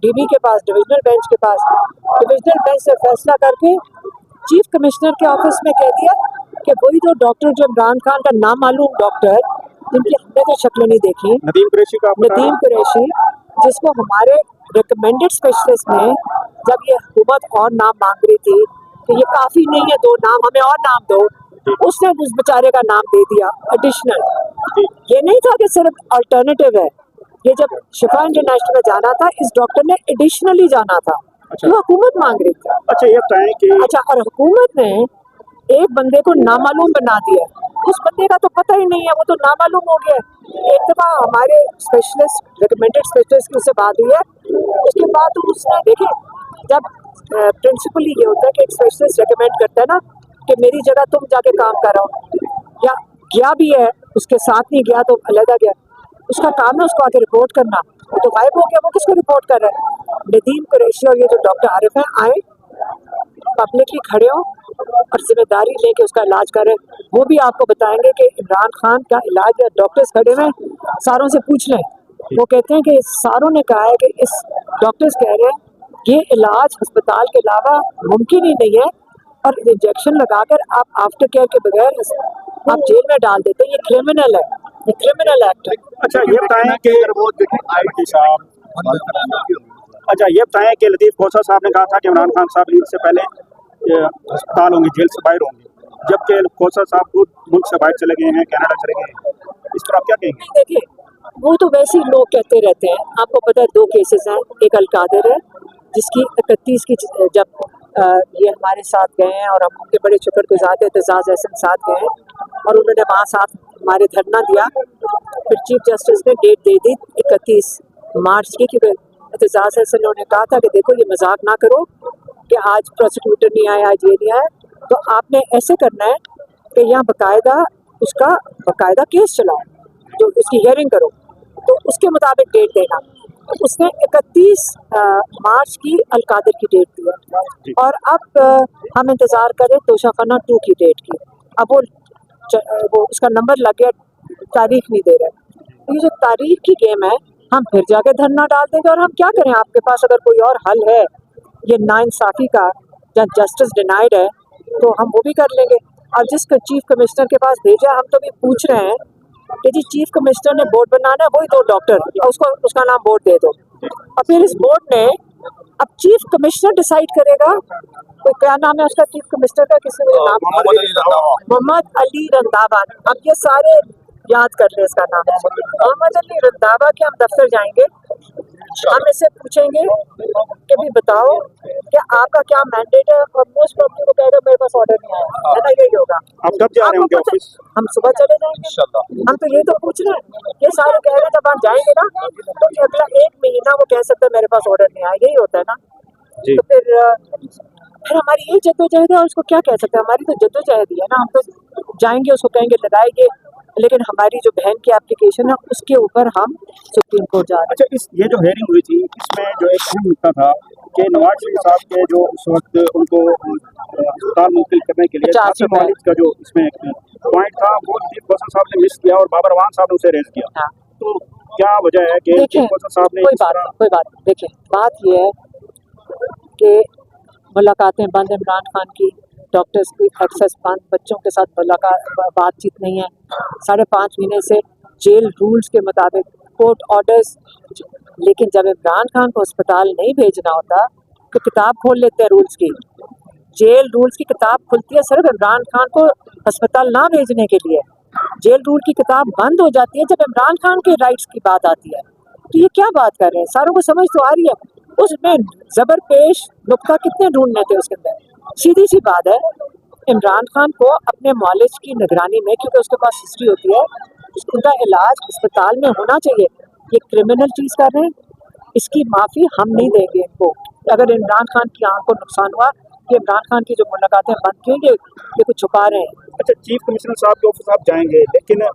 DB के पास, divisional bench के पास, divisional bench से फैसला करके चीफ कमिश्नर के ऑफिस में कह दिया कि वही तो डॉक्टर जो इमरान खान का नामालूम डॉक्टर, जिनकी हमने तो शक्ल नहीं देखी, नदीम कुरैशी, जिसको हमारे रिकमेंडेड स्पेशलिस्ट ने जब ये हुकूमत और नाम मांग रही थी कि ये काफी नहीं है, 2 नाम हमें और नाम दो, उसने उस बेचारे का नाम दे दिया एडिशनल। ये नहीं था कि सिर्फ अल्टरनेटिव है, ये जब शिफा इंटरनेशनल में जाना था इस डॉक्टर ने एडिशनली जाना था। अच्छा। तो हुकूमत मांग रही थी। अच्छा, ये बताएं कि और हुकूमत ने एक बंदे को नामालूम बना दिया, उस बंदे का तो पता ही नहीं है, वो तो नामालूम हो गया। एक दफा हमारे स्पेशलिस्ट रिकमेंडेड स्पेशलिस्ट की उससे बात हुई है, उसके बाद तो उसने देखे, जब प्रिंसिपली ये होता है कि एक स्पेशलिस्ट रिकमेंड करता है ना कि मेरी जगह तुम जाके काम करो, या गया भी है उसके साथ नहीं गया तो अलग गया, उसका काम है उसको आके रिपोर्ट करना, वो तो गायब हो गया, वो किसको रिपोर्ट कर रहा है। नदीम कुरैशी और ये जो डॉक्टर आरिफ हैं आए, पब्लिकली खड़े हो और जिम्मेदारी लेके उसका इलाज करें। वो भी आपको बताएंगे कि इमरान खान का इलाज, या डॉक्टर्स खड़े हुए सारों से पूछ लें, वो कहते हैं कि सारों ने कहा है कि इस डॉक्टर्स कह रहे हैं ये इलाज अस्पताल के अलावा मुमकिन ही नहीं है, और इंजेक्शन लगाकर आप आफ्टर केयर के बगैर आप जेल में डाल देते हैं, ये क्रिमिनल है, ये क्रिमिनल एक्ट है। अच्छा ये बताएं कि लतीफ़ खोसा साहब ने कहा था कि इमरान खान साहब ईद से पहले अस्पताल होंगे, जेल से बाहर होंगे, जबकि खोसा साहब खुद मुल्क से बाहर चले गए हैं, कनाडा चले गए हैं, इस पर आप क्या कहेंगे? देखिए, वो तो वैसे ही लोग कहते रहते हैं, आपको पता है 2 केसेस हैं, एक अलकादिर है जिसकी 31 की जब ये हमारे साथ गए हैं और हम उनके बड़े शुक्रगुजार थे, एतजाज़ एहसन साथ गए हैं और उन्होंने वहाँ साथ हमारे धरना दिया, फिर चीफ जस्टिस ने डेट दे दी 31 मार्च की, क्योंकि एतजाज़ एहसन ने उन्हें कहा था कि देखो ये मजाक ना करो कि आज प्रोसिक्यूटर नहीं आया, आज ये नहीं आया, तो आपने ऐसे करना है कि यहाँ बाकायदा केस चलाओ, जो उसकी हियरिंग करो, तो उसके मुताबिक डेट देना। तो उसने 31 मार्च की अलकादिर की डेट दी है, और अब हम इंतज़ार करें तोशाखाना 2 की डेट की। अब वो उसका नंबर लग गया, तारीख नहीं दे रहा। तो ये जो तारीख की गेम है, हम फिर जाके धरना डाल देंगे, और हम क्या करें, आपके पास अगर कोई और हल है ये नाइंसाफ़ी का, या जस्टिस डिनाइड है, तो हम वो भी कर लेंगे। और जिसको चीफ कमिश्नर के पास भेजा, हम तो भी पूछ रहे हैं कि जी चीफ कमिश्नर ने बोर्ड बनाना है, वही 2 डॉक्टर, और उसका नाम बोर्ड दे दो, और फिर इस बोर्ड ने, अब चीफ कमिश्नर डिसाइड करेगा, कोई क्या नाम है उसका चीफ कमिश्नर का, किसी को नाम, मोहम्मद अली रंधावा। अब ये सारे याद कर ले इसका नाम, मोहम्मद अली रंधावा के हम दफ्तर जाएंगे, हम इससे पूछेंगे कि भी बताओ कि आपका क्या मैंडेट है, और मोस्ट प्रॉब्लम को कहेगा मेरे पास ऑर्डर नहीं आया है ना, यही होगा। आप कब जा रहे होंगे ऑफिस? हम सुबह चले जाएंगे, हम तो ये तो पूछ रहे हैं, ये सारे कह रहे हैं जब हम जाएंगे ना तो अगला 1 महीना वो कह सकते हैं मेरे पास ऑर्डर नहीं आया, यही होता है ना। तो फिर हमारी ये जद्दोजहद है, और उसको क्या कह सकते हैं, हमारी तो जद्दोजहद ही है ना। हम तो जाएंगे, उसको कहेंगे लगाएंगे, लेकिन हमारी जो बहन की एप्लीकेशन है उसके ऊपर हम सुप्रीम कोर्ट जा रहे हैं। अच्छा, इस ये जो हेयरिंग हुई थी, इसमें जो एक अहम मुद्दा था कि नवाज शरीफ साहब के जो उस वक्त उनको अस्पताल मुंतकिल करने के लिए कॉलेज का जो इसमें पॉइंट था, वो लतीफ़ खोसा साहब ने मिस किया और बाबर अवान साहब ने उसे रेज किया। हाँ। तो क्या वजह है कि लतीफ़ खोसा साहब ने कोई बात देखिए, बात ये है कि मुलाकातें बंद, इमरान खान की डॉक्टर्स की एक्सेस बंद, बच्चों के साथ बातचीत नहीं है, 5.5 महीने से जेल रूल्स के मुताबिक कोर्ट ऑर्डर्स, लेकिन जब इमरान खान को अस्पताल नहीं भेजना होता तो किताब खोल लेते हैं रूल्स की, जेल रूल्स की किताब खुलती है सिर्फ इमरान खान को अस्पताल ना भेजने के लिए, जेल रूल की किताब बंद हो जाती है जब इमरान खान के राइट्स की बात आती है। तो ये क्या बात कर रहे हैं, सारों को समझ तो आ रही है, उसमें जबर पेश नुक्ता कितने ढूंढने थे उसके अंदर। सीधी सी बात है, इमरान खान को अपने मॉलेज की निगरानी में, क्योंकि उसके पास हिस्ट्री होती है, उसका इलाज अस्पताल में होना चाहिए। ये क्रिमिनल चीज़ कर रहे हैं, इसकी माफ़ी हम नहीं देंगे इनको। अगर इमरान खान की आंख को नुकसान हुआ, कि इमरान खान की जो मुलाकातें बंद की, ये कुछ छुपा रहे हैं। अच्छा, चीफ कमिश्नर साहब के ऑफिस आप जाएंगे, लेकिन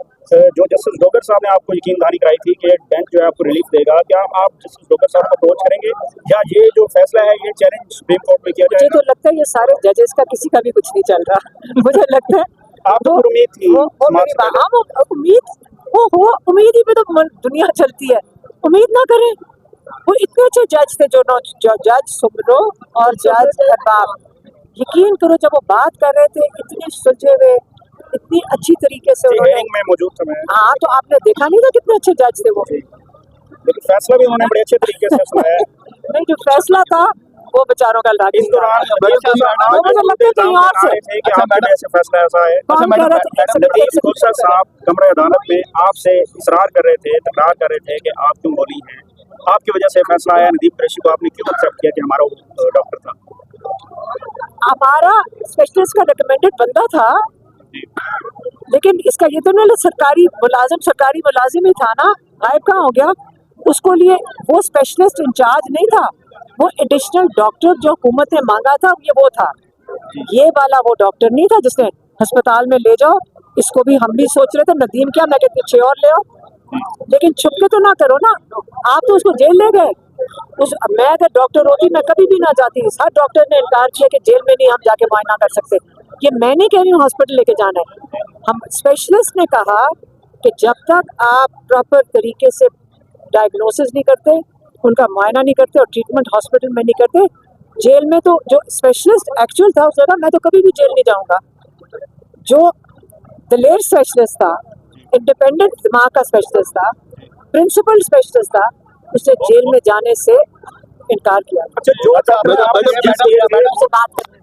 जो जस्टिस डोगर साहब ने आपको यकीन दहानी कराई थी कि बेंच जो है आपको रिलीफ देगा, क्या आप जस्टिस डोगर साहब को अप्रोच करेंगे, या ये जो फैसला है ये चैलेंज सुप्रीम कोर्ट में किया जाएगा? मुझे तो लगता है ये सारे जजेस का किसी का भी कुछ नहीं चल रहा मुझे लगता है आपको उम्मीद थी, उम्मीद ही पे तो दुनिया चलती है, उम्मीद ना करें, वो इतने अच्छे जज थे जो जज सुमरो और जज अरबाब, यकीन करो जब वो बात कर रहे थे इतने सुलझे हुए, इतनी अच्छी तरीके से उन्होंने, हियरिंग में मौजूद थे मैं, हाँ तो आपने देखा नहीं था कितने अच्छे जज थे वो, लेकिन फैसला भी उन्होंने बड़े अच्छे तरीके से सुनाया। नहीं जो फैसला था वो बेचारों का लाठी इस दौरान मुझे लगता है कहीं और से कि आपकी वजह से फैसला ऐसा है। कौन कह रहा था? नदीम गुलशन साहब कमरे अदालत में आपसे इसरार कर रहे थे, तकरार कर रहे थे कि आप क्यों बोली हैं, आपकी वजह से फैसला आया, नदीम कुरैशी को आपने क्यों एक्सेप्ट किया कि हमारा वो डॉक्टर था? हमारा स्पेशलिस्ट का रिकमेंडेड बंदा था, लेकिन इसका ये तो नहीं सरकारी मुलाजिम ही था ना, गायब कहाँ हो गया? उसको लिए वो स्पेशलिस्ट इंचार्ज नहीं था, वो एडिशनल डॉक्टर जो हुकूमत ने मांगा था ये वो था, ये वाला वो डॉक्टर नहीं था जिसने अस्पताल में ले जाओ। इसको भी हम भी सोच रहे थे नदीम क्या, मैं कहती 6 और ले आओ, लेकिन छुप के तो ना करो ना, आप तो उसको जेल ले गए। मैं अगर डॉक्टर होती मैं कभी भी ना जाती। हर डॉक्टर ने इनकार किया कि जेल में नहीं हम जाके मुआयना कर सकते। ये मैं नहीं कह रही हूँ हॉस्पिटल लेके जाना है, हम स्पेशलिस्ट ने कहा कि जब तक आप प्रॉपर तरीके से डायग्नोसिस नहीं करते, उनका मुआयना नहीं करते और ट्रीटमेंट हॉस्पिटल में नहीं करते, जेल में तो जो स्पेशलिस्ट एक्चुअल था उस जगह मैं तो कभी भी जेल नहीं जाऊंगा। जो दलेर स्पेशलिस्ट था, इंडिपेंडेंट दिमाग का स्पेशलिस्ट था, प्रिंसिपल स्पेशलिस्ट था, उसने जेल में जाने से इनकार किया। अच्छा जो से बात करने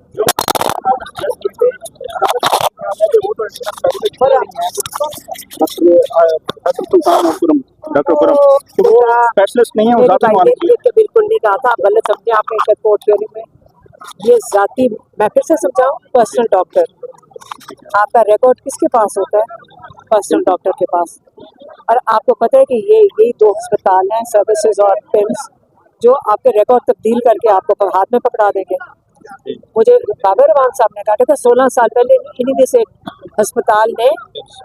डॉक्टर स्पेशलिस्ट नहीं है, वो ज़ाती मानती है। बिल्कुल नहीं कहा था, आप गलत समझे आपने कोर्ट हियरिंग में। ये जाती, मैं फिर से समझाऊं, पर्सनल डॉक्टर, आपका रिकॉर्ड किसके पास होता है? पर्सनल डॉक्टर के पास। और आपको पता है कि यही 2 अस्पताल हैं, सर्विसेज और पिम्स, जो आपके रिकॉर्ड तब्दील करके आपको हाथ में पकड़ा देंगे। मुझे बाबर रहमान साहब ने कहा था 16 साल पहले इन्हीं में से अस्पताल ने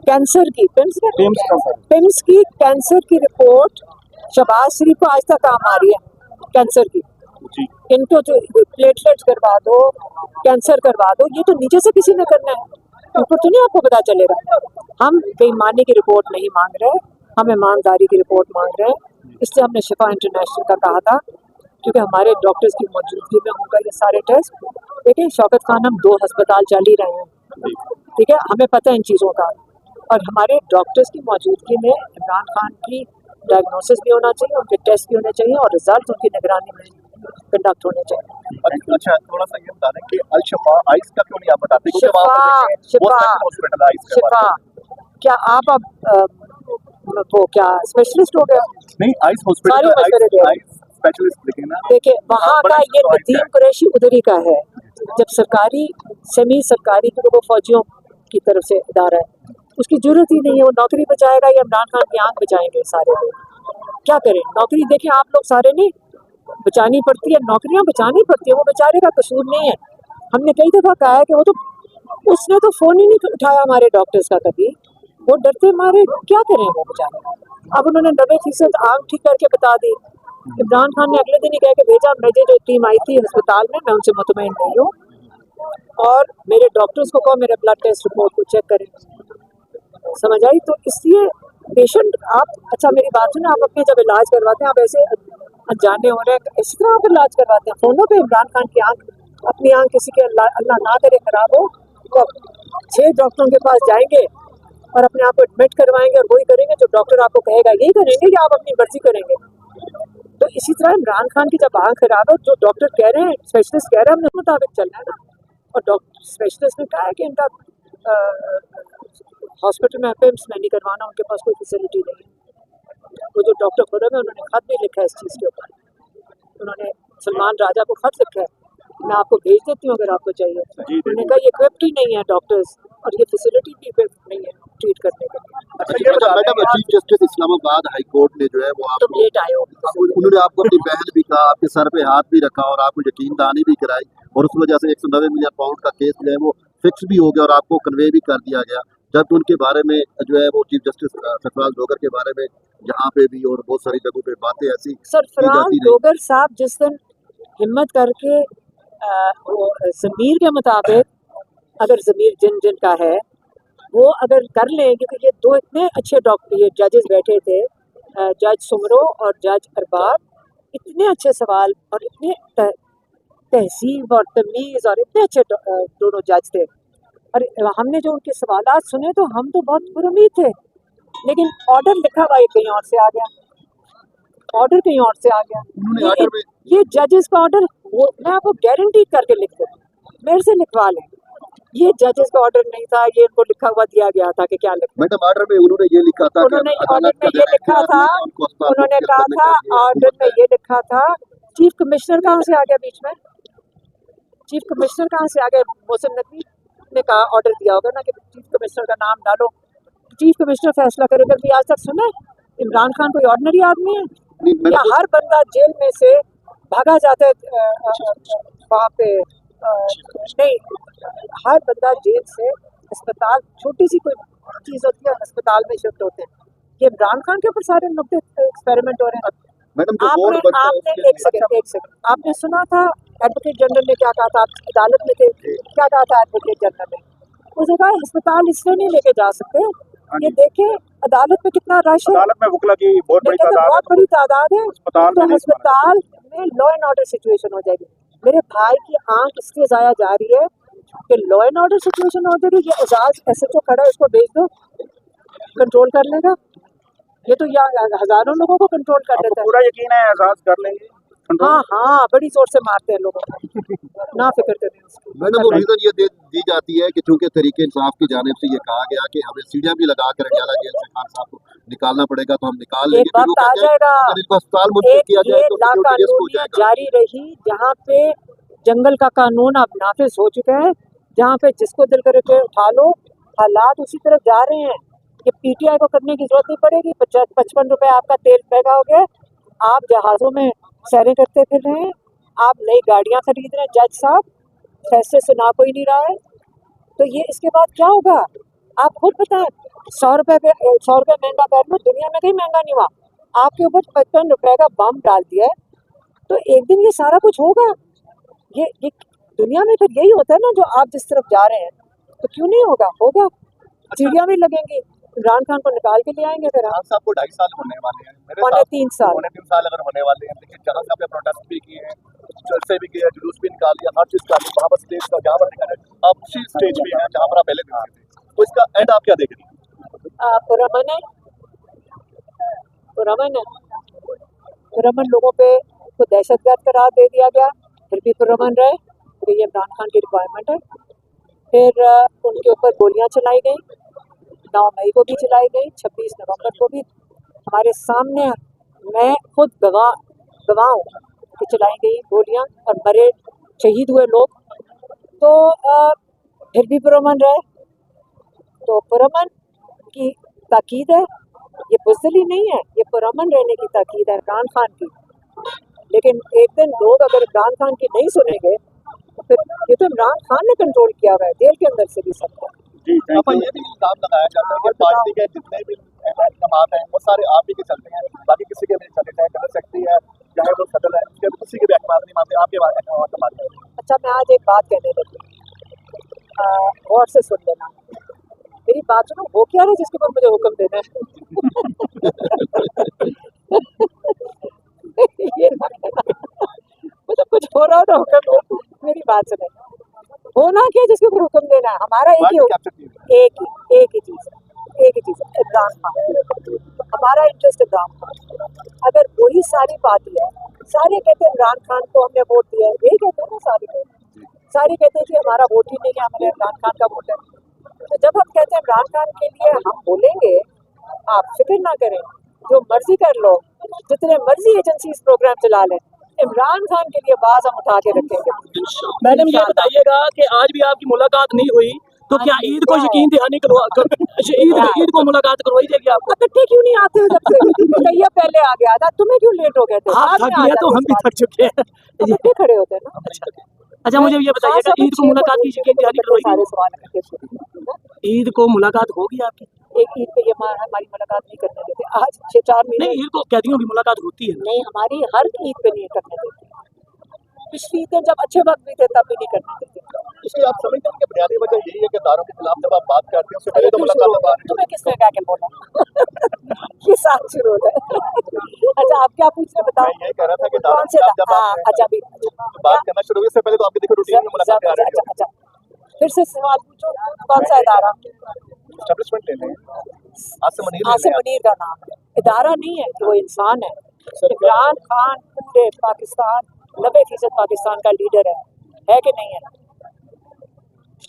कैंसर की पिम्स की कैंसर की रिपोर्ट शहबाज शरीफ को आज तक काम आ रही है, कैंसर की। इनको तो प्लेटलेट्स करवा दो, कैंसर करवा दो, ये तो नीचे से किसी ने करना है, ऊपर तो नहीं आपको पता चलेगा। हम बेईमानी की रिपोर्ट नहीं मांग रहे, हम ईमानदारी की रिपोर्ट मांग रहे हैं। इसलिए हमने शिफा इंटरनेशनल का कहा था, क्योंकि हमारे डॉक्टर्स की मौजूदगी में होगा ये सारे टेस्ट। देखिए शौकत खान, हम 2 अस्पताल चल ही रहे हैं, ठीक है, हमें पता है इन चीज़ों का, और हमारे डॉक्टर्स की मौजूदगी में इमरान खान की डायग्नोसिस भी होना चाहिए, उनके टेस्ट भी होने चाहिए और रिजल्ट उनकी निगरानी में कंडक्ट होने चाहिए। अच्छा थोड़ा सा ये बता दें कि अल शिफा आइस का क्यों नहीं आप बताते? शिफा क्या आप अब वो क्या स्पेशलिस्ट हो गया? नहीं, आइस हॉस्पिटल देखिए वहाँ का ये नदीम कुरैशी उधर ही का है। जब सरकारी सेमी सरकारी तो वो फौजियों की तरफ से इदारा है, उसकी जरूरत ही नहीं है। वो नौकरी बचाएगा या इमरान खान की आंख बचाएंगे सारे लोग? क्या करें? नौकरी देखिए आप लोग सारे नहीं बचानी पड़ती है, नौकरियां बचानी पड़ती है, वो बेचारे का कसूर नहीं है। हमने कई दफा कहा है कि वो तो उसने तो फोन ही नहीं उठाया हमारे डॉक्टर्स का कभी, वो डरते मारे क्या करें वो बेचारे। अब उन्होंने 90% आंख ठीक करके बता दी। इमरान खान ने अगले दिन ही कह के भेजा, मुझे जो टीम आई थी अस्पताल में मैं उनसे मुतमईन नहीं हूँ, और मेरे डॉक्टर्स को कहो मेरे ब्लड टेस्ट रिपोर्ट को चेक करें। समझ आई? तो इसलिए पेशेंट आप, अच्छा मेरी बात सुने, आप अपने जब इलाज करवाते हैं आप ऐसे अनजाने हो रहे हैं, इसी तरह आप इलाज करवाते हैं फोनों पे। इमरान खान की आंख, अपनी आंख किसी के अल्लाह ना करे खराब हो तो 6 डॉक्टरों के पास जाएंगे और अपने आप को एडमिट करवाएंगे और वही करेंगे जो डॉक्टर आपको कहेगा, यही करेंगे कि आप अपनी मर्जी करेंगे? तो इसी तरह इमरान खान की जब आंख खराब है, जो डॉक्टर कह रहे हैं, स्पेशलिस्ट कह रहे हैं, हमने उस मुताबिक चलना है ना। और डॉक्टर स्पेशलिस्ट ने कहा है कि इनका हॉस्पिटल में पिम्स में नहीं करवाना, उनके पास कोई फैसिलिटी नहीं है। वो जो डॉक्टर खुद है उन्होंने खत भी लिखा है इस चीज़ के ऊपर, उन्होंने सलमान राजा को खत लिखा है, मैं आपको भेज देती हूँ अगर आपको चाहिए। उन्होंने कहा ये इक्विप्ड ही नहीं है डॉक्टर्स, और ये फैसिलिटी भी इक्विप्ड नहीं है ट्रीट करने के लिए। Madam chief justice Islamabad high court ने जो है वो तुम लेट आए हो, उन्होंने आपको अपनी बहन भी कहा, आपके सर पे हाथ भी रखा और आपको यकीन दहानी भी कराई, और उस वजह से 190 मिलियन पाउंड का केस जो है वो फिक्स भी हो गया और आपको कन्वे भी कर दिया गया। जब उनके बारे में जो है वो चीफ जस्टिस सरफराज डोगर के बारे में जहाँ पे भी और बहुत सारी जगहों पे बातें ऐसी सरफराज डोगर साहब जिस दिन हिम्मत करके ज़मीर के मुताबिक, अगर ज़मीर जिन का है वो अगर कर लें, क्योंकि ये 2 इतने अच्छे डॉक्टर, ये जजेस बैठे थे, जज सुमरो और जज अरबाब, इतने अच्छे सवाल और इतने तहजीब और तमीज़ और इतने अच्छे दोनों जज थे। और हमने जो उनके सवालात सुने तो हम तो बहुत पुरुमीद थे, लेकिन ऑर्डर लिखा हुआ कहीं और से आ गया, ऑर्डर कहीं और से आ गया। उन्होंने ऑर्डर में ये जजेस का ऑर्डर वो मैं आपको गारंटी करके लिख दूँ, मेरे से लिखवा लें, ये जजेस का ऑर्डर नहीं था, ये इनको लिखा हुआ दिया गया था कि क्या लिखना। मैडम ऑर्डर में उन्होंने ये लिखा था, उन्होंने ऑर्डर में ये लिखा था, उन्होंने कहा था ऑर्डर में ये लिखा था। चीफ कमिश्नर कहाँ से आ गया बीच में? चीफ कमिश्नर कहाँ से आ गया? मोहसिन नकवी ने कहा ऑर्डर दिया होगा ना कि चीफ कमिश्नर का नाम डालो, चीफ कमिश्नर फैसला करेगा। भी आज तक सुना इमरान खान कोई ऑर्डिनरी आदमी है या हर बंदा जेल में से भागा जाता है वहाँ पे? नहीं, हर बंदा जेल से अस्पताल, छोटी सी कोई चीज़ होती है अस्पताल में शिफ्ट होते हैं। ये इमरान खान के ऊपर सारे नुक्ते एक्सपेरिमेंट हो रहे हैं। मैडम जो आपने एक सेकंड आपने सुना था एडवोकेट जनरल ने क्या कहा था? आप अदालत में थे, क्या कहा था एडवोकेट जनरल ने? उसने कहा अस्पताल इसलिए नहीं लेके जा सकते, ये देखे अदालत में कितना रश है, अदालत में वकील की बहुत बड़ी तादाद है, तो अस्पताल में लॉ एंड ऑर्डर सिचुएशन हो जाएगी। मेरे भाई की आंख इसलिए जाया जा रही है कि लॉ एंड ऑर्डर सिचुएशन हो जाएगी। ये एजाज SHO खड़ा है, उसको भेज दो, कंट्रोल कर लेगा। ये तो हजारों लोगों को कंट्रोल कर लेता है। पूरा यकीन है एजाज कर लेंगे? हाँ, बड़ी जोर से मारते हैं लोगों को, ना फिक्र करें। मैडम वो रीजन ये दी जाती है कि चूंकि तहरीक इंसाफ की जानिब से ये कहा गया कि हमें सीढ़ियां भी लगा कर अडयाला जेल से खान साहब को निकालना पड़ेगा, तो हम निकाल लेंगे। एक वक्त आ जाएगा, अस्पताल मुंतकिल किया जाए तो लाकानूनियत जारी रही, जहाँ पे जंगल का कानून अब नाफिज हो चुका है, जहाँ पे जिसको दिल करे के उठा लो। हालात उसी तरफ जा रहे हैं। ये PTI को करने की जरूरत नहीं पड़ेगी। 55 रुपए आपका तेल महंगा हो गया, आप जहाज़ों में सैरें करते फिर रहे हैं, आप नई गाड़ियाँ खरीद रहे हैं। जज साहब फैसले सुना कोई नहीं रहा है, तो ये इसके बाद क्या होगा आप खुद बताएं। 100 रुपए महंगा कर लो, दुनिया में कहीं महंगा नहीं हुआ, आपके ऊपर 55 रुपए का बम डाल दिया है, तो एक दिन ये सारा कुछ होगा। ये दुनिया में फिर यही होता है ना, जो आप जिस तरफ जा रहे हैं, तो क्यों नहीं होगा। सीढ़ियाँ भी लगेंगी, इमरान खान को निकाल के ले आएंगे। फिर साहब को 2.5 साल होने वाले हैं, पौने 3 साल अगर होने वाले हैं, लेकिन जहाँ पे प्रोटेस्ट भी किए हैं, जलसे भी किए, जुलूस भी निकाल दिया, हर चीज निकाली, वहाँ पर स्टेज का जहाँ पर निकाले, आप उसी स्टेज पे हैं जहाँ पर आप पहले थे, तो इसका एंड आप क्या देख रही हैं? पुरअमन लोगों पे को दहशतगर्द करार दे दिया गया, फिर भी पुरअमन रहे, तो ये इमरान खान की रिक्वायरमेंट है। फिर उनके ऊपर गोलियां चलाई गई, 9 मई को भी चलाई गई, 26 नवंबर को भी हमारे सामने, मैं खुद गवाह हूँ कि चलाई गई गोलियां और मरे शहीद हुए लोग, तो फिर भी पुरअमन रहे। तो पुरअमन की ताकीद है, ये बुज़दिली नहीं है, ये पुरअमन रहने की ताकीद है इमरान खान की। लेकिन एक दिन लोग अगर इमरान खान की नहीं सुनेंगे, तो फिर ये तो इमरान खान ने कंट्रोल किया हुआ है जेल के अंदर से भी सबको। अपन ये भी इल्जाम लगाया जाता है कि पार्टी के जितने भी इकदाम हैं वो सारे आप ही के चलते हैं, बाकी किसी के नहीं चलते, चाहे कर सकती है चाहे वो सदर है, किसी के भी अखबार नहीं मानते, आपके बारे में मानते हैं। अच्छा, मैं आज एक बात कहने लगी, गौर से सुन लेना, मेरी बात सुनो। वो क्या है जिसके ऊपर मुझे हुक्म देना है? ये मतलब कुछ हो रहा हो तो हुक्म दो, मेरी बात सुने। होना क्या जिसके ऊपर हुक्म देना है? हमारा एक ही चीज इमरान खान, हमारा इंटरेस्ट इमरान खान। अगर वही सारी पार्टी है, सारे कहते हैं इमरान खान को हमने वोट दिया है, यही कहते हैं ना सारे कहते हैं कि हमारा वोट ही नहीं है, हमारे इमरान खान का वोट है। तो जब हम कहते हैं इमरान खान के लिए हम बोलेंगे, आप फिक्र ना करें, जो मर्जी कर लो, जितने मर्जी एजेंसीज प्रोग्राम चला लें, इमरान खान के लिए बाज हम उठा के रखेंगे। मैडम ये बताइएगा कि आज भी आपकी मुलाकात नहीं हुई, तो क्या ईद को यकीन दहानी ईद को मुलाकात करवाई जाएगी आपको? इकट्ठे क्यों नहीं आते हो? जब से भैया पहले आ गया था, तुम्हें क्यों लेट हो गए थे? आप थक गए तो हम भी थक चुके हैं, इकट्ठे खड़े होते हैं ना। अच्छा मुझे ये बताइएगा, ईद को मुलाकात की यकीन दहानी करवाई? ईद को मुलाकात होगी आपकी? एक ईद पे ये हमारी मुलाकात नहीं करने देते, आज 6-4 महीने। नहीं, ईद को कैदियों की मुलाकात होती है। नहीं, हमारी हर ईद पे नहीं करने देते। पिछली ईद जब अच्छे वक्त भी थे तब भी नहीं करने देते। इसकी आप समझते हैं कि बुनियादी वजह यही है कि दारों के खिलाफ जब आप बात करते हैं उससे पहले तो मुलाकात बात तुम्हें किसने कहा के बोला ये साथ शुरू होता है अच्छा आप क्या पूछ रहे बताओ मैं यही कह रहा था कि कौन से जब आप अच्छा भी बात करना शुरू हुई इससे पहले तो आपके देखो रूटीन में मुलाकात आ रही है अच्छा फिर से सवाल पूछो कौन सा इदारा एस्टैब्लिशमेंट लेते हैं आसिम मुनीर का नाम है इदारा नहीं है वो इंसान है इमरान खान पूरे पाकिस्तान 90% पाकिस्तान का लीडर है कि नहीं है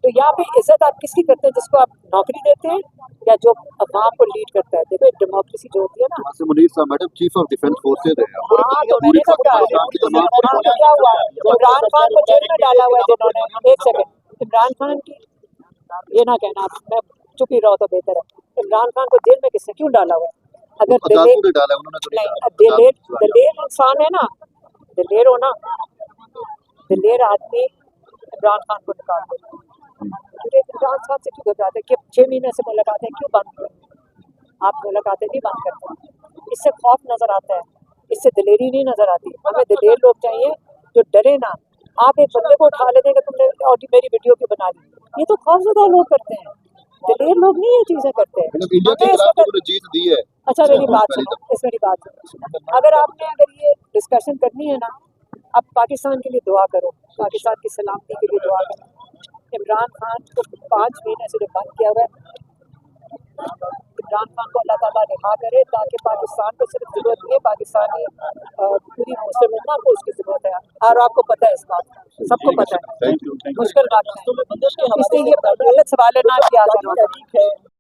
तो यहाँ पे इज्जत आप किसकी करते हैं जिसको आप नौकरी देते हैं या जो अवाम को लीड करता है देखो एक डेमोक्रेसी जो होती है ना आसिम मुनीर साहब madam chief of defence forces है हाँ तो मैंने कब कहा क्या हुआ इमरान खान को जेल में डाला हुआ है जिन्होंने एक सेकंड इमरान खान की ये ना कहना मैं चुप ही रहो तो बेहतर है इमरान खान को जेल में किसने क्यों डाला हुआ है अगर दलेर इंसान है ना दलेर होना दलेर आदमी इमरान खान को निकाल दे इमरान खान से क्यों घबराते कि 6 महीने से मुलाकातें क्यों बंद हुई आप मुलाकातें नहीं बंद करते इससे खौफ नजर आता है इससे दलेरी नहीं नजर आती हमें दलेर लोग चाहिए जो डरे ना आप एक बंदे को उठा लेते कि तुमने और मेरी वीडियो क्यों बना ली ये तो खौफजदा लोग करते हैं दलेर लोग नहीं ये चीजें करते हैं इंडिया के खिलाफ जो जीत दी है अच्छा मेरी बात सुनो इस मेरी बात सुनो अगर आपने अगर ये डिस्कशन करनी है ना अब पाकिस्तान के लिए दुआ करो पाकिस्तान की सलामती के लिए दुआ करो इमरान खान को 5 महीने से जो बंद किया हुआ है इमरान खान को अल्लाह ताला रिहा करे ताकि पाकिस्तान को सिर्फ जरूरत नहीं है पाकिस्तानी पूरी मुस्लिम उम्मा को उसकी जरूरत है और आपको पता है इस बात का सबको पता है मुश्किल बात है इसलिए ये गलत सवाल ना किया करो